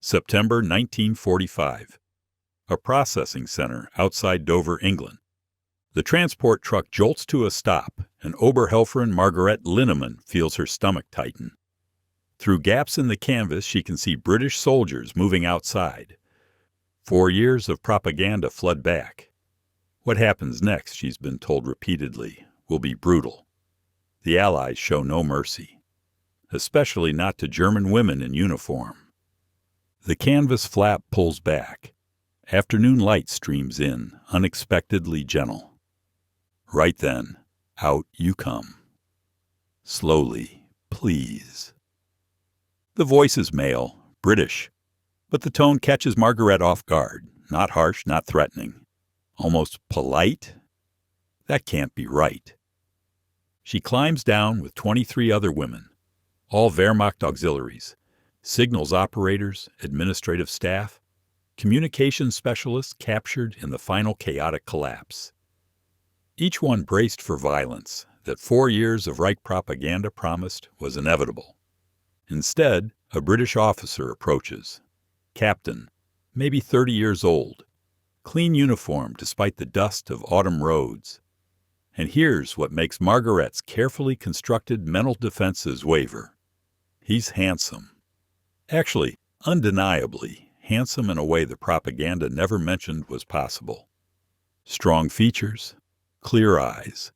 September 1945. A processing center outside Dover, England. The transport truck jolts to a stop, and Oberhelferin Margaret Linnemann feels her stomach tighten. Through gaps in the canvas, she can see British soldiers moving outside. 4 years of propaganda flood back. What happens next, she's been told repeatedly, will be brutal. The Allies show no mercy, especially not to German women in uniform. The canvas flap pulls back. Afternoon light streams in, unexpectedly gentle. Right then, out you come. Slowly, please. The voice is male, British, but the tone catches Margaret off guard. Not harsh, not threatening. Almost polite? That can't be right. She climbs down with 23 other women, all Wehrmacht auxiliaries, signals operators, administrative staff, communications specialists captured in the final chaotic collapse. Each one braced for violence that 4 years of Reich propaganda promised was inevitable. Instead, a British officer approaches. Captain, maybe 30 years old, clean uniform despite the dust of autumn roads. And here's what makes Margaret's carefully constructed mental defenses waver. He's handsome. Actually, undeniably handsome in a way the propaganda never mentioned was possible. Strong features, clear eyes,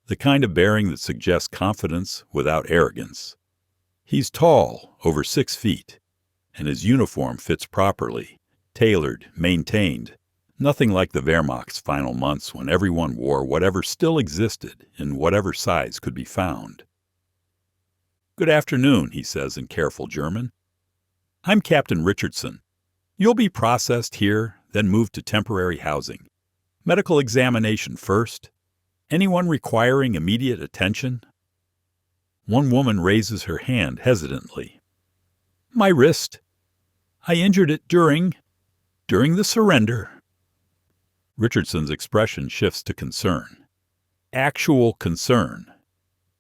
the kind of bearing that suggests confidence without arrogance. He's tall, over 6 feet, and his uniform fits properly, tailored, maintained, nothing like the Wehrmacht's final months when everyone wore whatever still existed in whatever size could be found. "Good afternoon," he says in careful German. "I'm Captain Richardson. You'll be processed here, then moved to temporary housing. Medical examination first. Anyone requiring immediate attention?" One woman raises her hand hesitantly. "My wrist. I injured it during the surrender." Richardson's expression shifts to concern. Actual concern.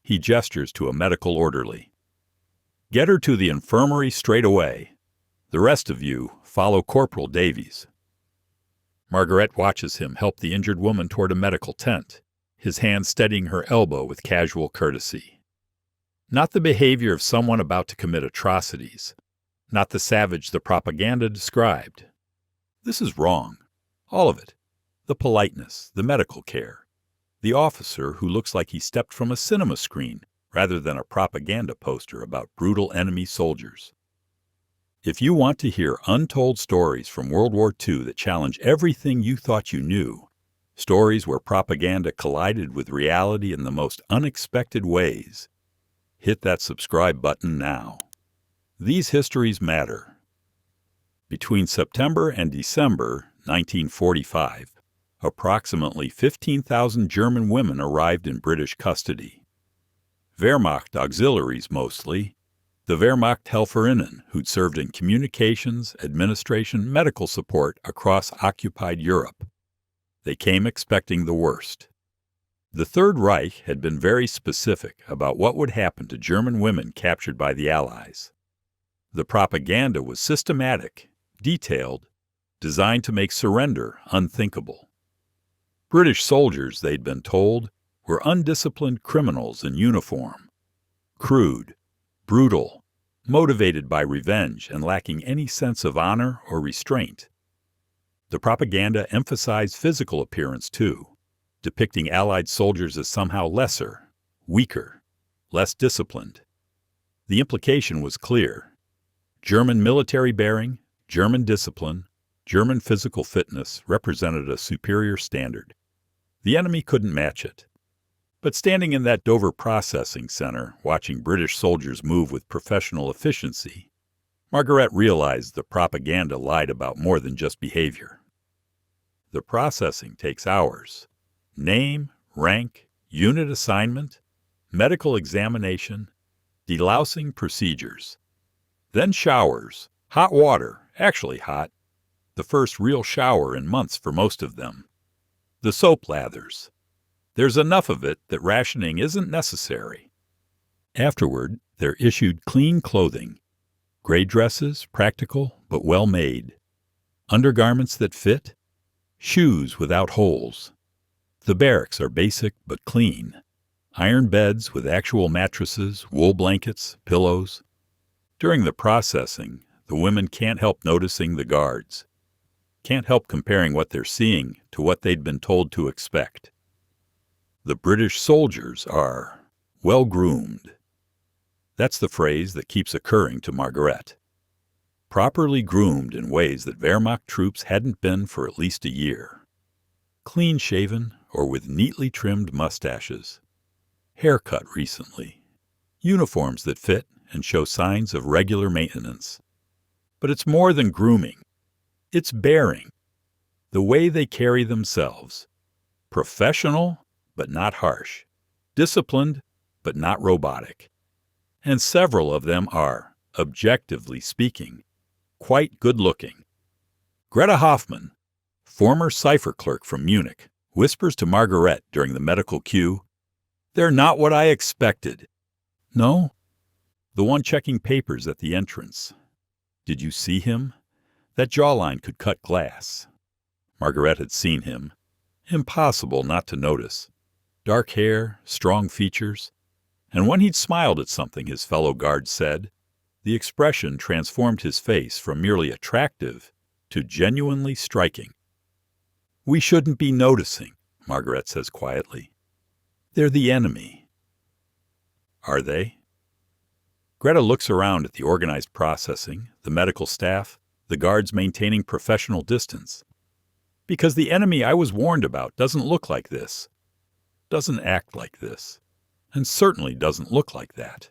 He gestures to a medical orderly. "Get her to the infirmary straight away. The rest of you follow Corporal Davies." Margaret watches him help the injured woman toward a medical tent, his hand steadying her elbow with casual courtesy. Not the behavior of someone about to commit atrocities, not the savage the propaganda described. This is wrong. All of it. The politeness, the medical care, the officer who looks like he stepped from a cinema screen rather than a propaganda poster about brutal enemy soldiers. If you want to hear untold stories from World War II that challenge everything you thought you knew, stories where propaganda collided with reality in the most unexpected ways, hit that subscribe button now. These histories matter. Between September and December 1945, approximately 15,000 German women arrived in British custody. Wehrmacht auxiliaries mostly, the Wehrmacht Helferinnen who'd served in communications, administration, medical support across occupied Europe. They came expecting the worst. The Third Reich had been very specific about what would happen to German women captured by the Allies. The propaganda was systematic, detailed, designed to make surrender unthinkable. British soldiers, they'd been told, were undisciplined criminals in uniform. Crude, brutal, motivated by revenge and lacking any sense of honor or restraint. The propaganda emphasized physical appearance too, depicting Allied soldiers as somehow lesser, weaker, less disciplined. The implication was clear. German military bearing, German discipline, German physical fitness represented a superior standard. The enemy couldn't match it. But standing in that Dover processing center, watching British soldiers move with professional efficiency, Margaret realized the propaganda lied about more than just behavior. The processing takes hours. Name, rank, unit assignment, medical examination, delousing procedures. Then showers, hot water, actually hot, the first real shower in months for most of them. The soap lathers. There's enough of it that rationing isn't necessary. Afterward, they're issued clean clothing. Gray dresses, practical, but well made. Undergarments that fit. Shoes without holes. The barracks are basic but clean. Iron beds with actual mattresses, wool blankets, pillows. During the processing, the women can't help noticing the guards. Can't help comparing what they're seeing to what they'd been told to expect. The British soldiers are well-groomed. That's the phrase that keeps occurring to Margaret. Properly groomed in ways that Wehrmacht troops hadn't been for at least a year. Clean-shaven or with neatly trimmed mustaches. Haircut recently. Uniforms that fit and show signs of regular maintenance. But it's more than grooming. It's bearing. The way they carry themselves. Professional, but not harsh. Disciplined, but not robotic. And several of them are, objectively speaking, quite good-looking. Greta Hoffmann, former cipher clerk from Munich, whispers to Margaret during the medical queue, "They're not what I expected." "No?" The one checking papers at the entrance. "Did you see him? That jawline could cut glass." Margaret had seen him. Impossible not to notice. Dark hair, strong features. And when he'd smiled at something his fellow guards said, the expression transformed his face from merely attractive to genuinely striking. "We shouldn't be noticing," Margaret says quietly. "They're the enemy." Are they? Greta looks around at the organized processing, the medical staff, the guards maintaining professional distance. Because the enemy I was warned about doesn't look like this, doesn't act like this, and certainly doesn't look like that.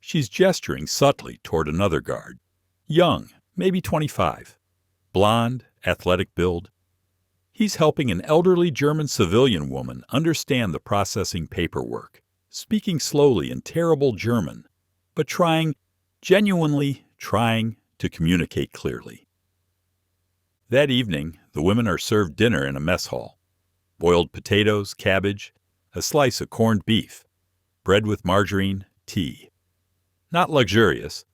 She's gesturing subtly toward another guard, young, maybe 25, blonde, athletic build. He's helping an elderly German civilian woman understand the processing paperwork, speaking slowly in terrible German, but genuinely trying to communicate clearly. That evening, the women are served dinner in a mess hall. Boiled potatoes, cabbage, a slice of corned beef, bread with margarine, tea. Not luxurious,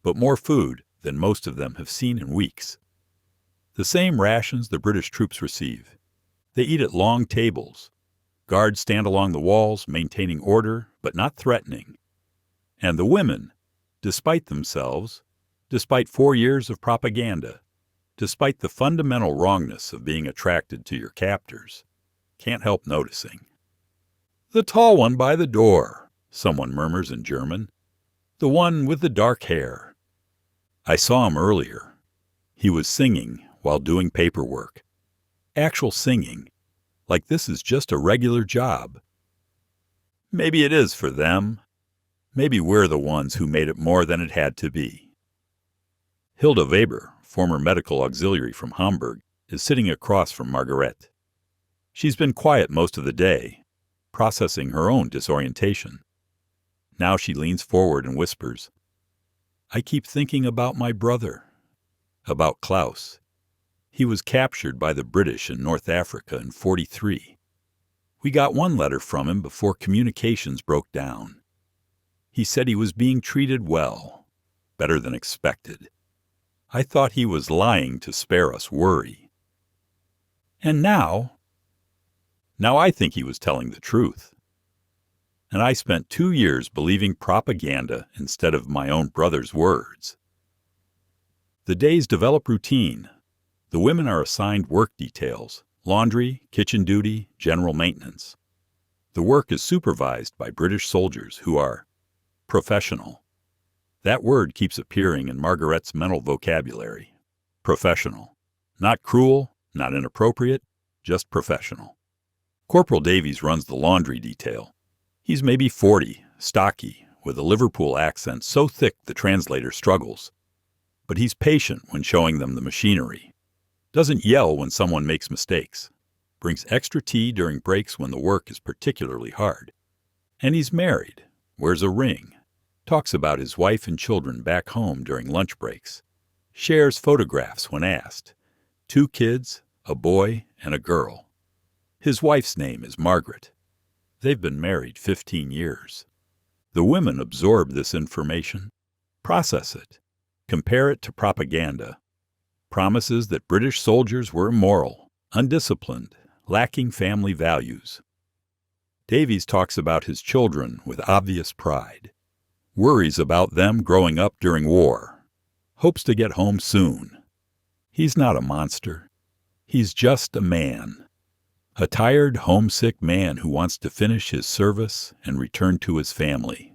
but more food than most of them have seen in weeks. The same rations the British troops receive. They eat at long tables. Guards stand along the walls, maintaining order, but not threatening. And the women, despite themselves, despite 4 years of propaganda, despite the fundamental wrongness of being attracted to your captors, can't help noticing. "The tall one by the door," someone murmurs in German. "The one with the dark hair." I saw him earlier. He was singing while doing paperwork. Actual singing, like this is just a regular job. Maybe it is for them. Maybe we're the ones who made it more than it had to be. Hilda Weber, former medical auxiliary from Hamburg, is sitting across from Margaret. She's been quiet most of the day, processing her own disorientation. Now she leans forward and whispers, "I keep thinking about my brother, about Klaus. He was captured by the British in North Africa in '43. We got one letter from him before communications broke down. He said he was being treated well, better than expected. I thought he was lying to spare us worry. And now I think he was telling the truth. And I spent 2 years believing propaganda instead of my own brother's words." The days develop routine. The women are assigned work details, laundry, kitchen duty, general maintenance. The work is supervised by British soldiers who are professional. That word keeps appearing in Margaret's mental vocabulary. Professional. Not cruel, not inappropriate, just professional. Corporal Davies runs the laundry detail. He's maybe 40, stocky, with a Liverpool accent so thick the translator struggles. But he's patient when showing them the machinery. Doesn't yell when someone makes mistakes. Brings extra tea during breaks when the work is particularly hard. And he's married, wears a ring, talks about his wife and children back home during lunch breaks, shares photographs when asked. 2 kids, a boy and a girl. His wife's name is Margaret. They've been married 15 years. The women absorb this information, process it, Compare it to propaganda. Promises that British soldiers were immoral, undisciplined, lacking family values. Davies talks about his children with obvious pride. Worries about them growing up during war. Hopes to get home soon. He's not a monster. He's just a man. A tired, homesick man who wants to finish his service and return to his family.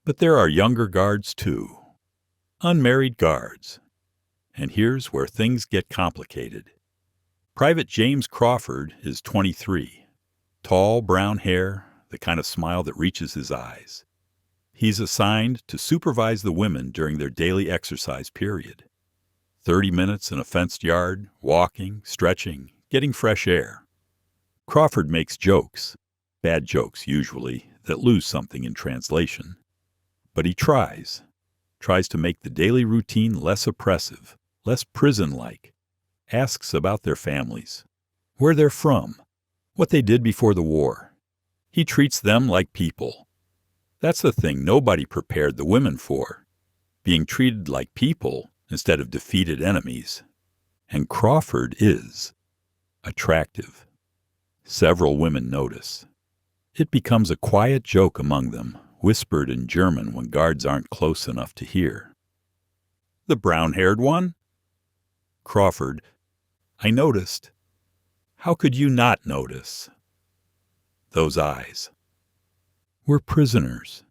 But there are younger guards, too. Unmarried guards. And here's where things get complicated. Private James Crawford is 23. Tall, brown hair, the kind of smile that reaches his eyes. He's assigned to supervise the women during their daily exercise period. 30 minutes in a fenced yard, walking, stretching, getting fresh air. Crawford makes jokes, bad jokes usually, that lose something in translation. But he tries to make the daily routine less oppressive, less prison-like. Asks about their families, where they're from, what they did before the war. He treats them like people. That's the thing nobody prepared the women for, being treated like people instead of defeated enemies. And Crawford is attractive. Several women notice. It becomes a quiet joke among them, whispered in German when guards aren't close enough to hear. The brown-haired one? Crawford, I noticed. How could you not notice? Those eyes. We're prisoners.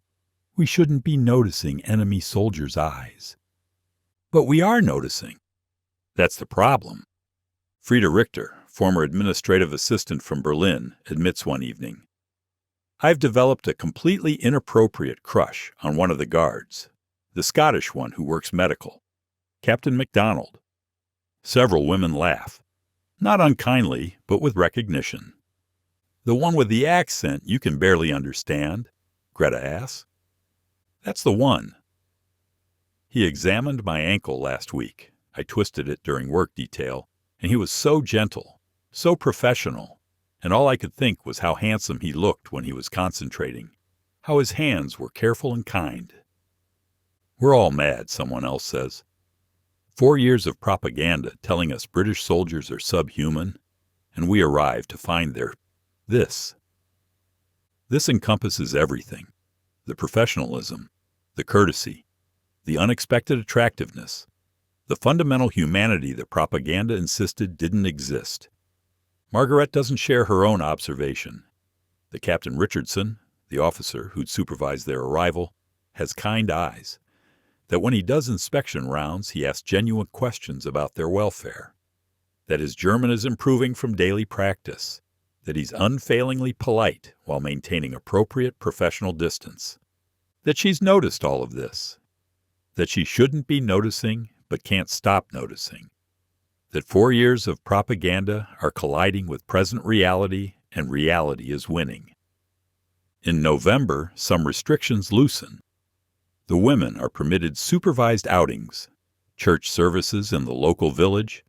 We shouldn't be noticing enemy soldiers' eyes. But we are noticing. That's the problem. Frieda Richter, former administrative assistant from Berlin, admits one evening, I've developed a completely inappropriate crush on one of the guards, the Scottish one who works medical, Captain MacDonald. Several women laugh, not unkindly, but with recognition. The one with the accent you can barely understand, Greta asks. That's the one. He examined my ankle last week. I twisted it during work detail, and he was so gentle, so professional, and all I could think was how handsome he looked when he was concentrating, how his hands were careful and kind. We're all mad, someone else says. 4 years of propaganda telling us British soldiers are subhuman, and we arrive to find this. This encompasses everything. The professionalism, the courtesy, the unexpected attractiveness, the fundamental humanity that propaganda insisted didn't exist. Margaret doesn't share her own observation. The Captain Richardson, the officer who'd supervised their arrival, has kind eyes. That when he does inspection rounds, he asks genuine questions about their welfare. That his German is improving from daily practice. That he's unfailingly polite while maintaining appropriate professional distance. That she's noticed all of this. That she shouldn't be noticing but can't stop noticing. That 4 years of propaganda are colliding with present reality and reality is winning. In November, some restrictions loosen. The women are permitted supervised outings, church services in the local village,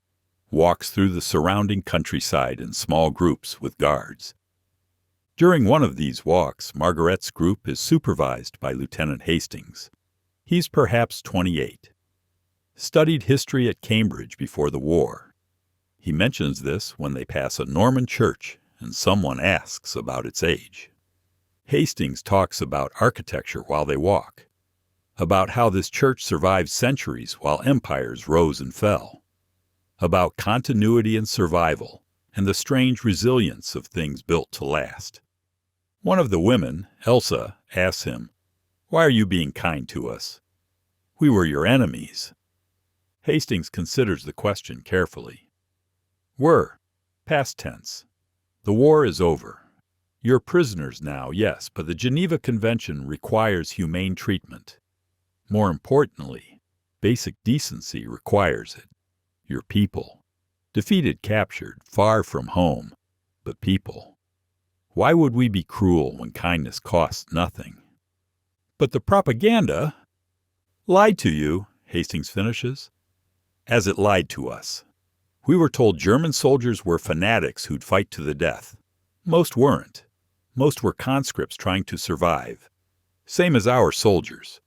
walks through the surrounding countryside in small groups with guards. During one of these walks, Margaret's group is supervised by Lieutenant Hastings. He's perhaps 28. Studied history at Cambridge before the war. He mentions this when they pass a Norman church and someone asks about its age. Hastings talks about architecture while they walk, about how this church survived centuries while empires rose and fell, about continuity and survival and the strange resilience of things built to last. One of the women, Elsa, asks him, "Why are you being kind to us? We were your enemies." Hastings considers the question carefully. Were, past tense. The war is over. You're prisoners now, yes, but the Geneva Convention requires humane treatment. More importantly, basic decency requires it. You're people. Defeated, captured, far from home, but people. Why would we be cruel when kindness costs nothing? But the propaganda lied to you, Hastings finishes, as it lied to us. We were told German soldiers were fanatics who'd fight to the death. Most weren't. Most were conscripts trying to survive. Same as our soldiers.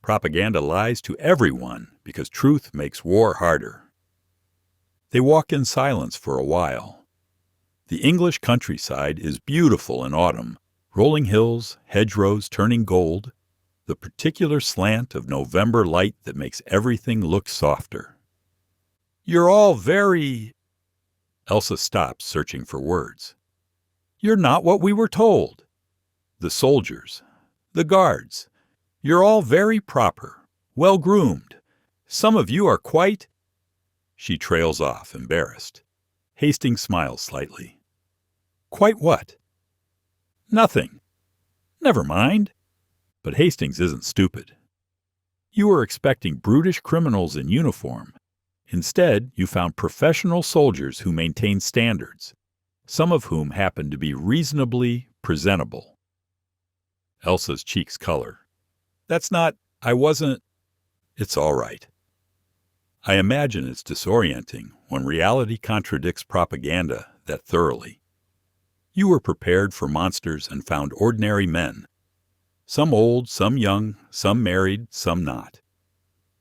Propaganda lies to everyone because truth makes war harder. They walk in silence for a while. The English countryside is beautiful in autumn, rolling hills, hedgerows turning gold, the particular slant of November light that makes everything look softer. "You're all very—" Elsa stops, searching for words. "You're not what we were told. The soldiers, the guards, you're all very proper, well-groomed. Some of you are quite—" She trails off, embarrassed. Hastings smiles slightly. "Quite what?" "Nothing." "Never mind." But Hastings isn't stupid. You were expecting brutish criminals in uniform. Instead, you found professional soldiers who maintain standards, some of whom happen to be reasonably presentable. Elsa's cheeks color. "That's not— I wasn't—" "It's all right. I imagine it's disorienting when reality contradicts propaganda that thoroughly. You were prepared for monsters and found ordinary men. Some old, some young, some married, some not.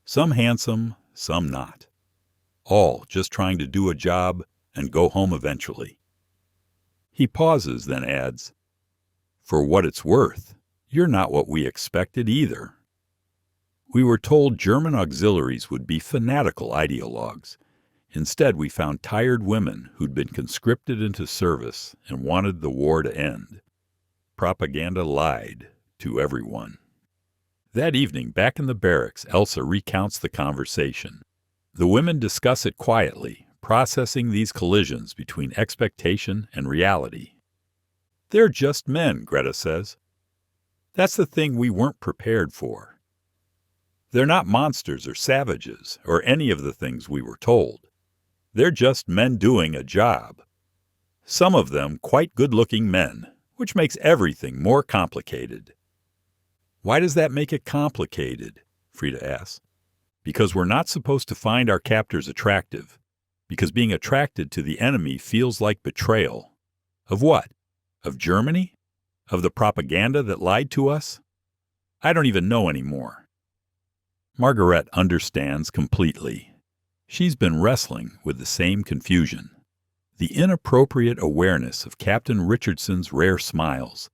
Some handsome, some not. All just trying to do a job and go home eventually." He pauses, then adds, "For what it's worth, you're not what we expected either. We were told German auxiliaries would be fanatical ideologues. Instead, we found tired women who'd been conscripted into service and wanted the war to end. Propaganda lied to everyone." That evening, back in the barracks, Elsa recounts the conversation. The women discuss it quietly, processing these collisions between expectation and reality. "They're just men," Greta says. "That's the thing we weren't prepared for. They're not monsters or savages or any of the things we were told. They're just men doing a job. Some of them quite good-looking men, which makes everything more complicated." "Why does that make it complicated?" Frida asks. "Because we're not supposed to find our captors attractive. Because being attracted to the enemy feels like betrayal. Of what? Of Germany? Of the propaganda that lied to us? I don't even know anymore." Margaret understands completely. She's been wrestling with the same confusion. The inappropriate awareness of Captain Richardson's rare smiles.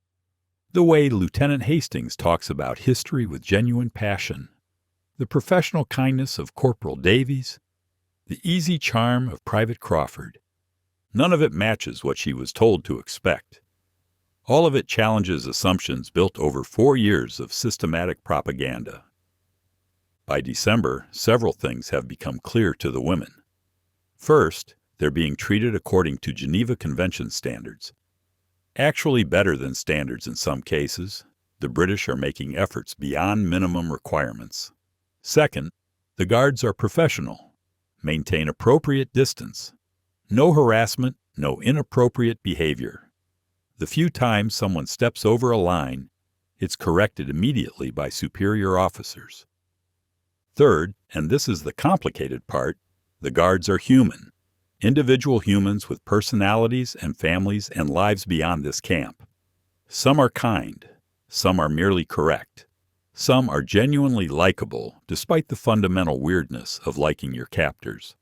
The way Lieutenant Hastings talks about history with genuine passion. The professional kindness of Corporal Davies. The easy charm of Private Crawford. None of it matches what she was told to expect. All of it challenges assumptions built over 4 years of systematic propaganda. By December, several things have become clear to the women. First, they're being treated according to Geneva Convention standards. Actually better than standards in some cases. The British are making efforts beyond minimum requirements. Second, the guards are professional. Maintain appropriate distance. No harassment, no inappropriate behavior. The few times someone steps over a line, it's corrected immediately by superior officers. Third, and this is the complicated part, the guards are human. Individual humans with personalities and families and lives beyond this camp. Some are kind. Some are merely correct. Some are genuinely likable, despite the fundamental weirdness of liking your captors.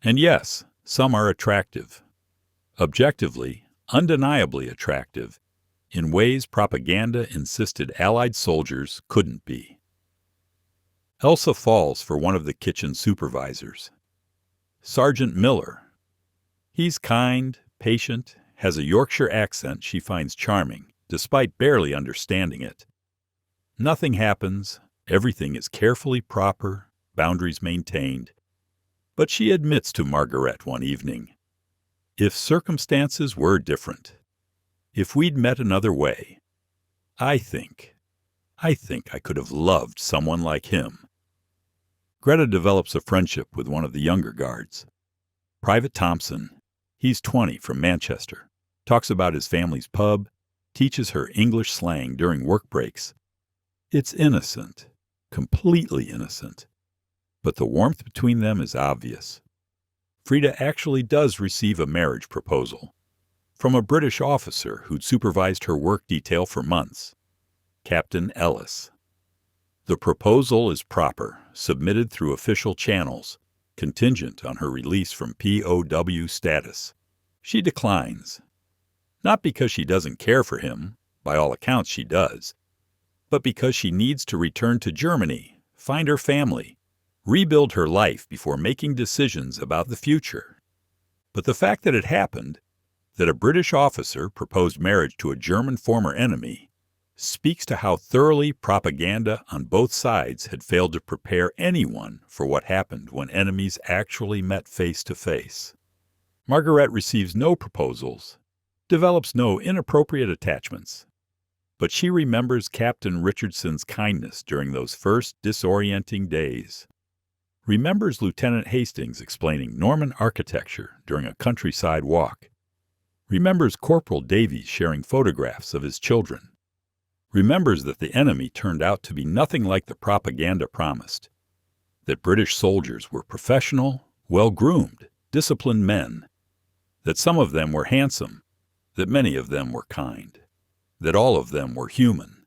And yes, some are attractive. Objectively, undeniably attractive, in ways propaganda insisted Allied soldiers couldn't be. Elsa falls for one of the kitchen supervisors. Sergeant Miller. He's kind, patient, has a Yorkshire accent she finds charming, despite barely understanding it. Nothing happens, everything is carefully proper, boundaries maintained. But she admits to Margaret one evening, "If circumstances were different, if we'd met another way, I think I could have loved someone like him." Greta develops a friendship with one of the younger guards. Private Thompson, he's 20, from Manchester, talks about his family's pub, teaches her English slang during work breaks. It's innocent, completely innocent, but the warmth between them is obvious. Frida actually does receive a marriage proposal from a British officer who'd supervised her work detail for months, Captain Ellis. The proposal is proper, submitted through official channels, contingent on her release from POW status. She declines. Not because she doesn't care for him, by all accounts she does, but because she needs to return to Germany, find her family, rebuild her life before making decisions about the future. But the fact that it happened, that a British officer proposed marriage to a German former enemy, speaks to how thoroughly propaganda on both sides had failed to prepare anyone for what happened when enemies actually met face to face. Margaret receives no proposals, develops no inappropriate attachments, but she remembers Captain Richardson's kindness during those first disorienting days. Remembers Lieutenant Hastings explaining Norman architecture during a countryside walk. Remembers Corporal Davies sharing photographs of his children. Remembers that the enemy turned out to be nothing like the propaganda promised, that British soldiers were professional, well-groomed, disciplined men, that some of them were handsome, that many of them were kind, that all of them were human.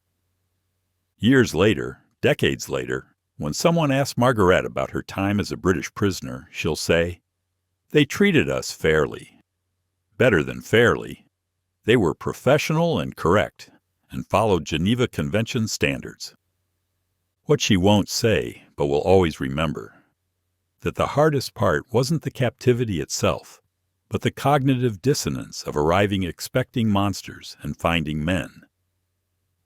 Years later, decades later, when someone asks Margaret about her time as a British prisoner, she'll say, "They treated us fairly. Better than fairly. They were professional and correct, and followed Geneva Convention standards." What she won't say, but will always remember, that the hardest part wasn't the captivity itself, but the cognitive dissonance of arriving expecting monsters and finding men.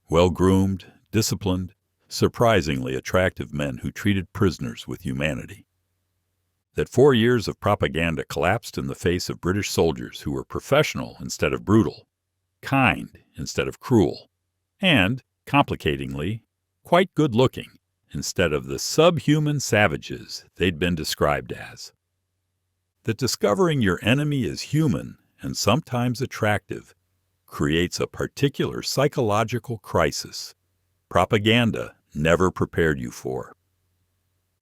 Well-groomed, disciplined, surprisingly attractive men who treated prisoners with humanity. That 4 years of propaganda collapsed in the face of British soldiers who were professional instead of brutal, kind instead of cruel, and, complicatingly, quite good-looking instead of the subhuman savages they'd been described as. That discovering your enemy is human and sometimes attractive creates a particular psychological crisis propaganda never prepared you for.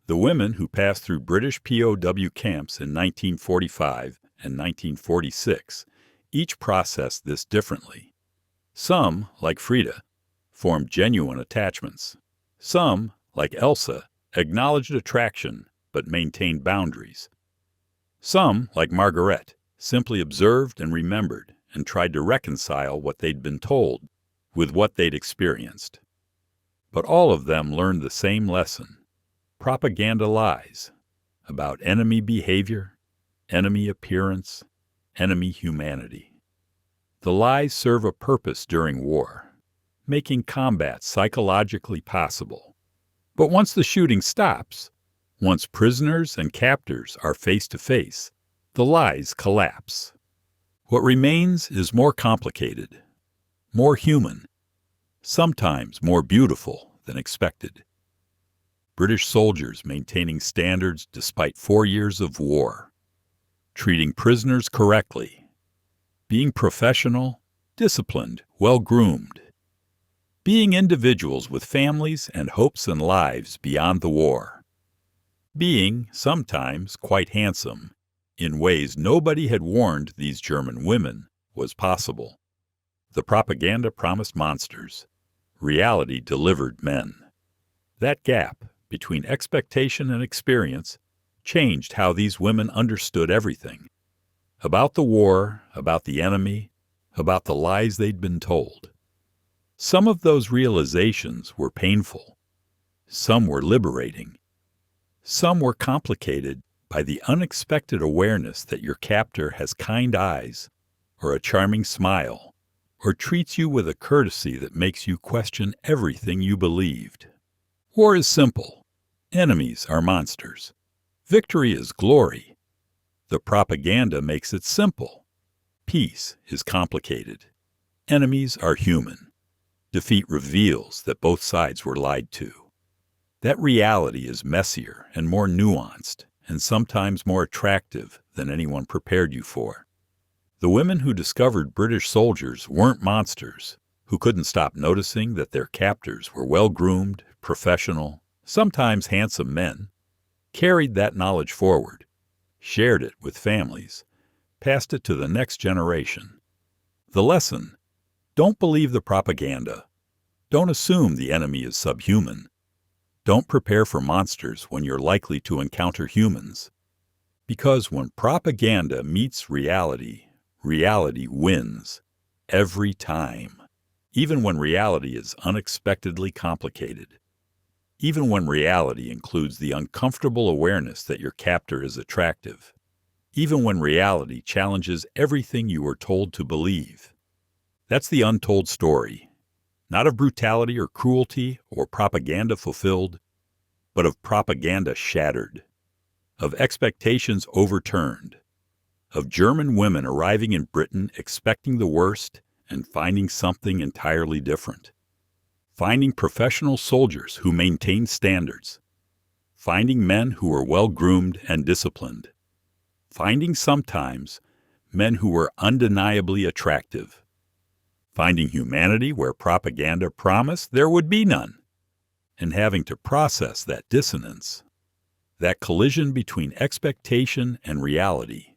The women who passed through British POW camps in 1945 and 1946 each processed this differently. Some, like Frida, formed genuine attachments. Some, like Elsa, acknowledged attraction but maintained boundaries. Some, like Margaret, simply observed and remembered and tried to reconcile what they'd been told with what they'd experienced. But all of them learned the same lesson: propaganda lies about enemy behavior, enemy appearance, enemy humanity. The lies serve a purpose during war, making combat psychologically possible. But once the shooting stops, once prisoners and captors are face to face, the lies collapse. What remains is more complicated, more human, sometimes more beautiful than expected. British soldiers maintaining standards despite 4 years of war, treating prisoners correctly, being professional, disciplined, well-groomed, being individuals with families and hopes and lives beyond the war, being, sometimes, quite handsome, in ways nobody had warned these German women was possible. The propaganda promised monsters. Reality delivered men. That gap between expectation and experience changed how these women understood everything. About the war, about the enemy, about the lies they'd been told. Some of those realizations were painful. Some were liberating. Some were complicated by the unexpected awareness that your captor has kind eyes, or a charming smile, or treats you with a courtesy that makes you question everything you believed. War is simple. Enemies are monsters. Victory is glory. The propaganda makes it simple. Peace is complicated. Enemies are human. Defeat reveals that both sides were lied to. That reality is messier and more nuanced, and sometimes more attractive than anyone prepared you for. The women who discovered British soldiers weren't monsters, who couldn't stop noticing that their captors were well-groomed, professional, sometimes handsome men, carried that knowledge forward, shared it with families, passed it to the next generation. The lesson: don't believe the propaganda. Don't assume the enemy is subhuman. Don't prepare for monsters when you're likely to encounter humans. Because when propaganda meets reality, reality wins. Every time. Even when reality is unexpectedly complicated. Even when reality includes the uncomfortable awareness that your captor is attractive. Even when reality challenges everything you were told to believe. That's the untold story. Not of brutality or cruelty or propaganda fulfilled, but of propaganda shattered. Of expectations overturned. Of German women arriving in Britain expecting the worst and finding something entirely different. Finding professional soldiers who maintained standards. Finding men who were well-groomed and disciplined. Finding sometimes men who were undeniably attractive. Finding humanity where propaganda promised there would be none. And having to process that dissonance. That collision between expectation and reality.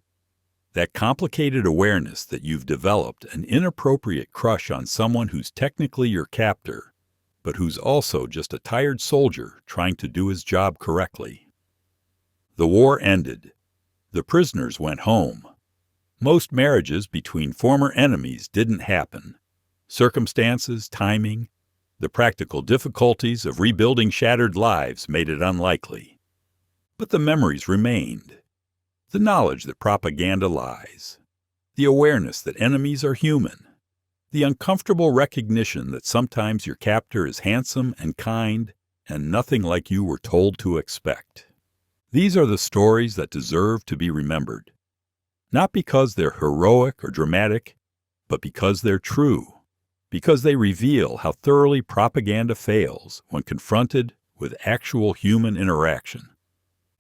That complicated awareness that you've developed an inappropriate crush on someone who's technically your captor, but who's also just a tired soldier trying to do his job correctly. The war ended. The prisoners went home. Most marriages between former enemies didn't happen. Circumstances, timing, the practical difficulties of rebuilding shattered lives made it unlikely. But the memories remained. The knowledge that propaganda lies. The awareness that enemies are human. The uncomfortable recognition that sometimes your captor is handsome and kind and nothing like you were told to expect. These are the stories that deserve to be remembered. Not because they're heroic or dramatic, but because they're true. Because they reveal how thoroughly propaganda fails when confronted with actual human interaction.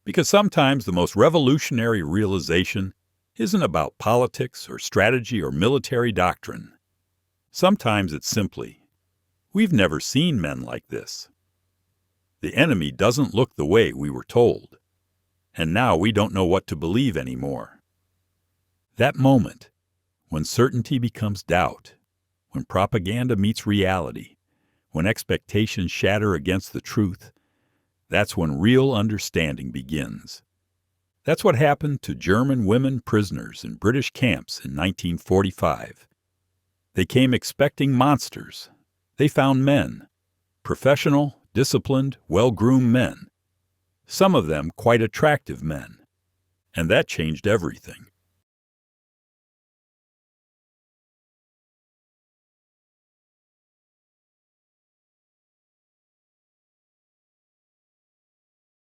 Because sometimes the most revolutionary realization isn't about politics or strategy or military doctrine. Sometimes it's simply, we've never seen men like this. The enemy doesn't look the way we were told, and now we don't know what to believe anymore. That moment, when certainty becomes doubt, when propaganda meets reality, when expectations shatter against the truth, that's when real understanding begins. That's what happened to German women prisoners in British camps in 1945. They came expecting monsters. They found men, professional, disciplined, well-groomed men, some of them quite attractive men, and that changed everything.